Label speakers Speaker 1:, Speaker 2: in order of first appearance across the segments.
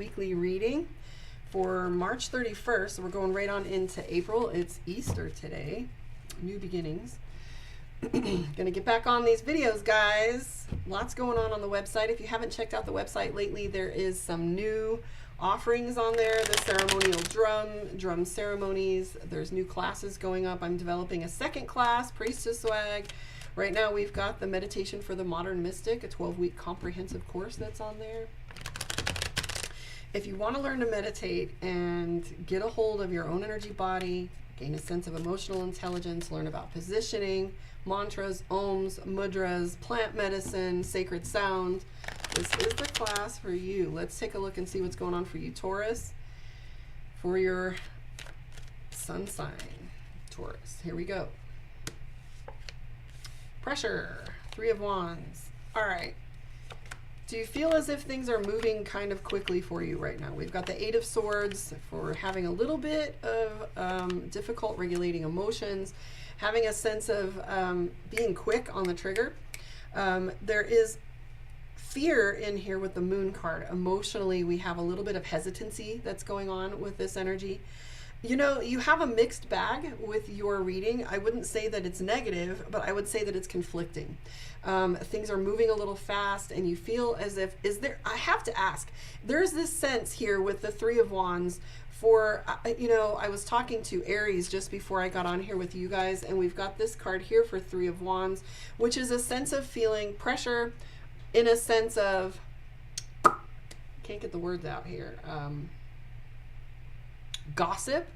Speaker 1: weekly reading for March 31st. So we're going right on into April. It's Easter today. New beginnings. Gonna get back on these videos, guys. Lots going on the website. If you haven't checked out the website lately, there is some new offerings on there. The ceremonial drum ceremonies. There's new classes going up. I'm developing a second class, Priestess Swag. Right now we've got the Meditation for the Modern Mystic, a 12-week comprehensive course that's on there. If you want to learn to meditate and get a hold of your own energy body, gain a sense of emotional intelligence, learn about positioning, mantras, ohms, mudras, plant medicine, sacred sound, this is the class for you. Let's take a look and see what's going on for you, Taurus, for your sun sign, Taurus. Here we go. Pressure, 3 of Wands. All right. Do you feel as if things are moving kind of quickly for you right now? We've got the 8 of Swords for having a little bit of difficult regulating emotions, having a sense of being quick on the trigger. There is fear in here with the Moon card. Emotionally, we have a little bit of hesitancy that's going on with this energy. You know, you have a mixed bag with your reading. I wouldn't say that it's negative, but I would say that it's conflicting. Things are moving a little fast and you feel as if, I have to ask, there's this sense here with the 3 of Wands for, you know, I was talking to Aries just before I got on here with you guys, and we've got this card here for 3 of Wands, which is a sense of feeling pressure in a sense of, can't get the words out here, gossip,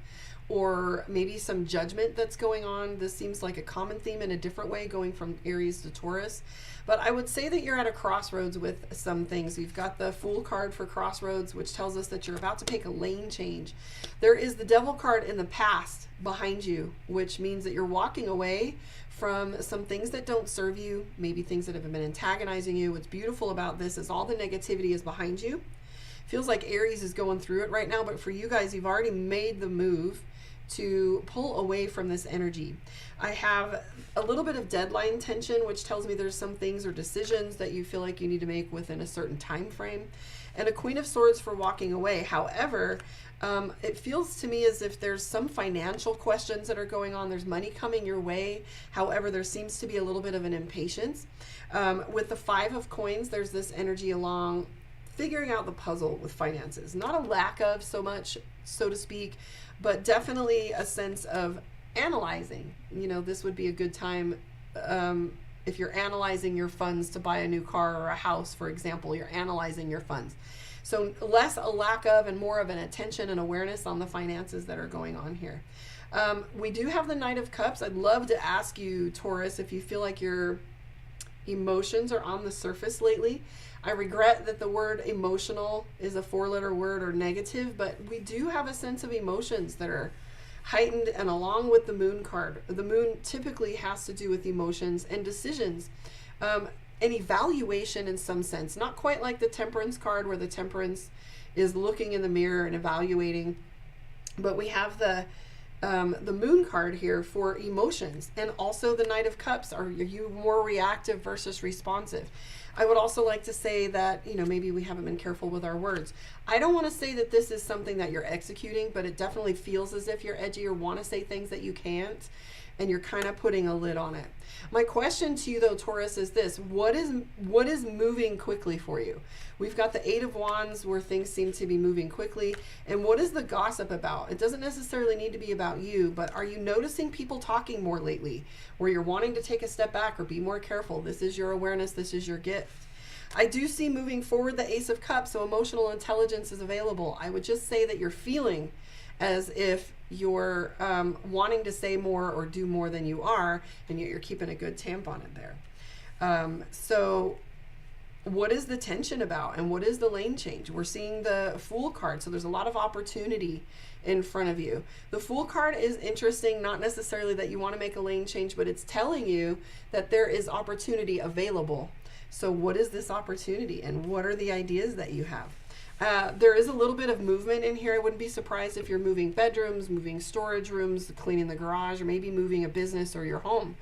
Speaker 1: or maybe some judgment that's going on. This seems like a common theme in a different way going from Aries to Taurus. But I would say that you're at a crossroads with some things. You've got the Fool card for crossroads, which tells us that you're about to take a lane change. There is the Devil card in the past behind you, which means that you're walking away from some things that don't serve you, maybe things that have been antagonizing you. What's beautiful about this is all the negativity is behind you. Feels like Aries is going through it right now, but for you guys, you've already made the move to pull away from this energy. I have a little bit of deadline tension, which tells me there's some things or decisions that you feel like you need to make within a certain time frame, and a Queen of Swords for walking away. However, it feels to me as if there's some financial questions that are going on. There's money coming your way. However, there seems to be a little bit of an impatience. With the 5 of Coins, there's this energy along figuring out the puzzle with finances. Not a lack of so much, so to speak, but definitely a sense of analyzing. You know, this would be a good time if you're analyzing your funds to buy a new car or a house, for example. You're analyzing your funds. So less a lack of and more of an attention and awareness on the finances that are going on here. We do have the Knight of Cups. I'd love to ask you, Taurus, if you feel like your emotions are on the surface lately. I regret that the word emotional is a 4-letter word or negative, but we do have a sense of emotions that are heightened, and along with the Moon card. The Moon typically has to do with emotions and decisions, an evaluation in some sense, not quite like the Temperance card where the Temperance is looking in the mirror and evaluating, but we have the Moon card here for emotions, and also the Knight of Cups. Are you more reactive versus responsive? I would also like to say that, you know, maybe we haven't been careful with our words. I don't want to say that this is something that you're executing, but it definitely feels as if you're edgy or want to say things that you can't, and you're kind of putting a lid on it. My question to you though, Taurus, is this: what is moving quickly for you? We've got the 8 of Wands where things seem to be moving quickly. And what is the gossip about? It doesn't necessarily need to be about you, but are you noticing people talking more lately where you're wanting to take a step back or be more careful? This is your awareness. This is your gift. I do see moving forward the Ace of Cups, so emotional intelligence is available. I would just say that you're feeling as if you're wanting to say more or do more than you are, and yet you're keeping a good tamp on it there. So what is the tension about, and what is the lane change? We're seeing the Fool card, so there's a lot of opportunity in front of you. The Fool card is interesting, not necessarily that you want to make a lane change, but it's telling you that there is opportunity available. So what is this opportunity, and what are the ideas that you have? There is a little bit of movement in here. I wouldn't be surprised if you're moving bedrooms, moving storage rooms, cleaning the garage, or maybe moving a business or your home.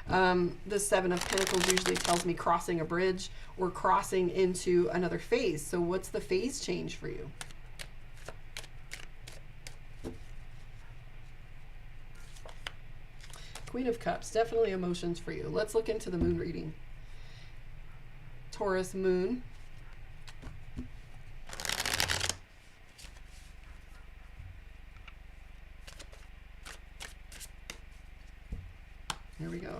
Speaker 1: The 7 of Pentacles usually tells me crossing a bridge or crossing into another phase. So what's the phase change for you? Queen of Cups, definitely emotions for you. Let's look into the moon reading. Taurus moon. Here we go.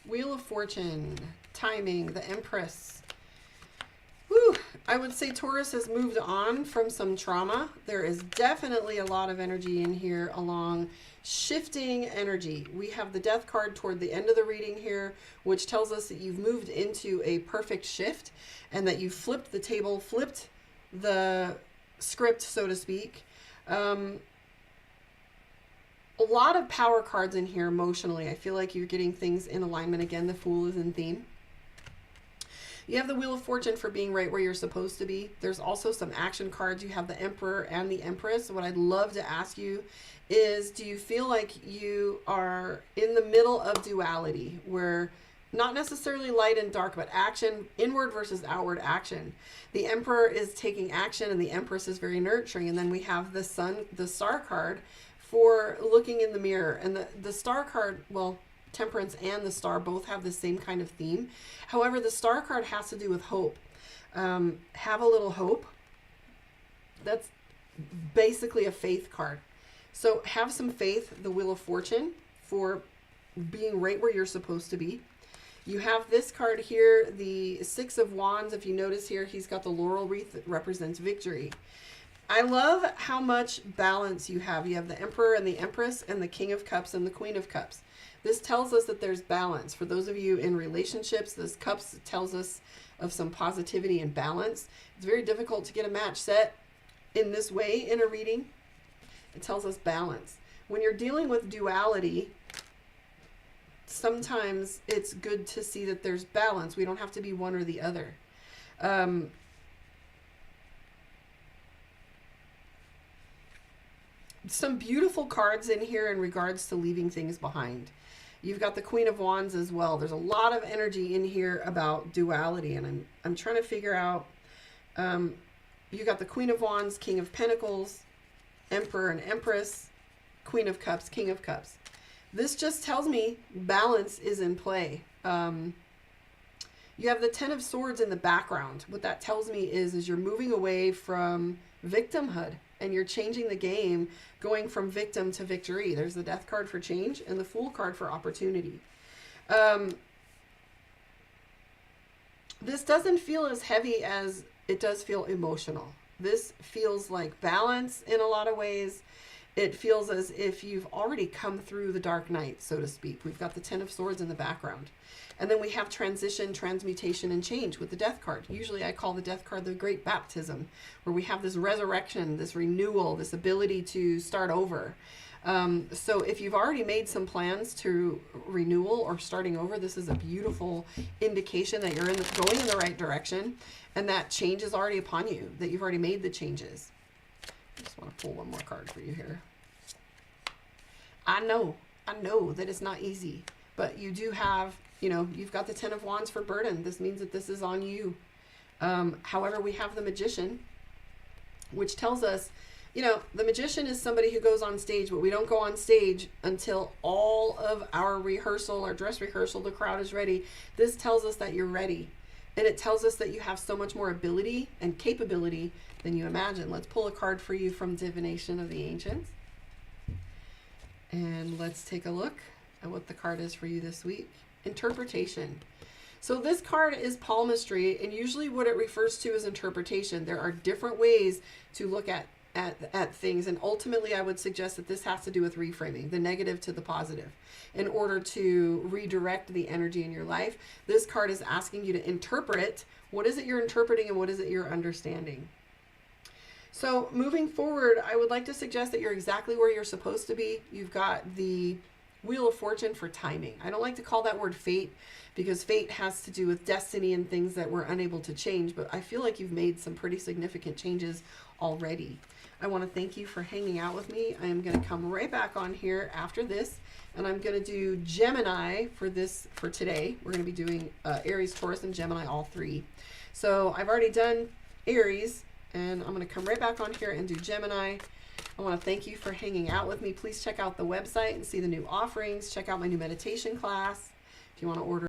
Speaker 1: Wheel of Fortune, timing, the Empress. Whew, I would say Taurus has moved on from some trauma. There is definitely a lot of energy in here along shifting energy. We have the Death card toward the end of the reading here, which tells us that you've moved into a perfect shift and that you flipped the table, flipped the script, so to speak. A lot of power cards in here emotionally. I feel like you're getting things in alignment. Again, the Fool is in theme. You have the Wheel of Fortune for being right where you're supposed to be. There's also some action cards. You have the Emperor and the Empress. What I'd love to ask you is, do you feel like you are in the middle of duality, where not necessarily light and dark, but action, inward versus outward action? The Emperor is taking action and the Empress is very nurturing. And then we have the Sun, the Star card, for looking in the mirror. And the Star card, well, Temperance and the Star both have the same kind of theme. However, the Star card has to do with hope. Have a little hope. That's basically a faith card. So have some faith, the Wheel of Fortune, for being right where you're supposed to be. You have this card here, the Six of Wands. If you notice here, he's got the laurel wreath that represents victory. I love how much balance you have. You have the Emperor and the Empress and the King of Cups and the Queen of Cups. This tells us that there's balance. For those of you in relationships, this Cups tells us of some positivity and balance. It's very difficult to get a match set in this way in a reading. It tells us balance. When you're dealing with duality, sometimes it's good to see that there's balance. We don't have to be one or the other. Some beautiful cards in here in regards to leaving things behind. You've got the Queen of Wands as well. There's a lot of energy in here about duality, and I'm trying to figure out. You got the Queen of Wands, King of Pentacles, Emperor and Empress, Queen of Cups, King of Cups. This just tells me balance is in play. You have the Ten of Swords in the background. What that tells me is you're moving away from victimhood and you're changing the game, going from victim to victory. There's the Death card for change and the Fool card for opportunity. This doesn't feel as heavy as it does feel emotional. This feels like balance in a lot of ways. It feels as if you've already come through the dark night, so to speak. We've got the Ten of Swords in the background. And then we have transition, transmutation, and change with the Death card. Usually I call the Death card the Great Baptism, where we have this resurrection, this renewal, this ability to start over. So if you've already made some plans to renewal or starting over, this is a beautiful indication that you're going in the right direction and that change is already upon you, that you've already made the changes. I just want to pull one more card for you here. I know that it's not easy, but you do have, you've got the Ten of Wands for burden. This means that this is on you. However, we have the Magician, which tells us, the Magician is somebody who goes on stage, but we don't go on stage until all of our rehearsal, our dress rehearsal, the crowd is ready. This tells us that you're ready. And it tells us that you have so much more ability and capability than you imagine. Let's pull a card for you from Divination of the Ancients. And let's take a look at what the card is for you this week. Interpretation. So this card is palmistry, and usually what it refers to is interpretation. There are different ways to look at things, and ultimately I would suggest that this has to do with reframing the negative to the positive in order to redirect the energy in your life. This card is asking you to interpret what is it you're interpreting and what is it you're understanding. So moving forward, I would like to suggest that you're exactly where you're supposed to be. You've got the Wheel of Fortune for timing. I don't like to call that word fate because fate has to do with destiny and things that we're unable to change, but I feel like you've made some pretty significant changes already. I want to thank you for hanging out with me. I am going to come right back on here after this, and I'm going to do Gemini for today. We're going to be doing Aries, Taurus, and Gemini, all three. So I've already done Aries, and I'm going to come right back on here and do Gemini. I want to thank you for hanging out with me. Please check out the website and see the new offerings. Check out my new meditation class if you want to order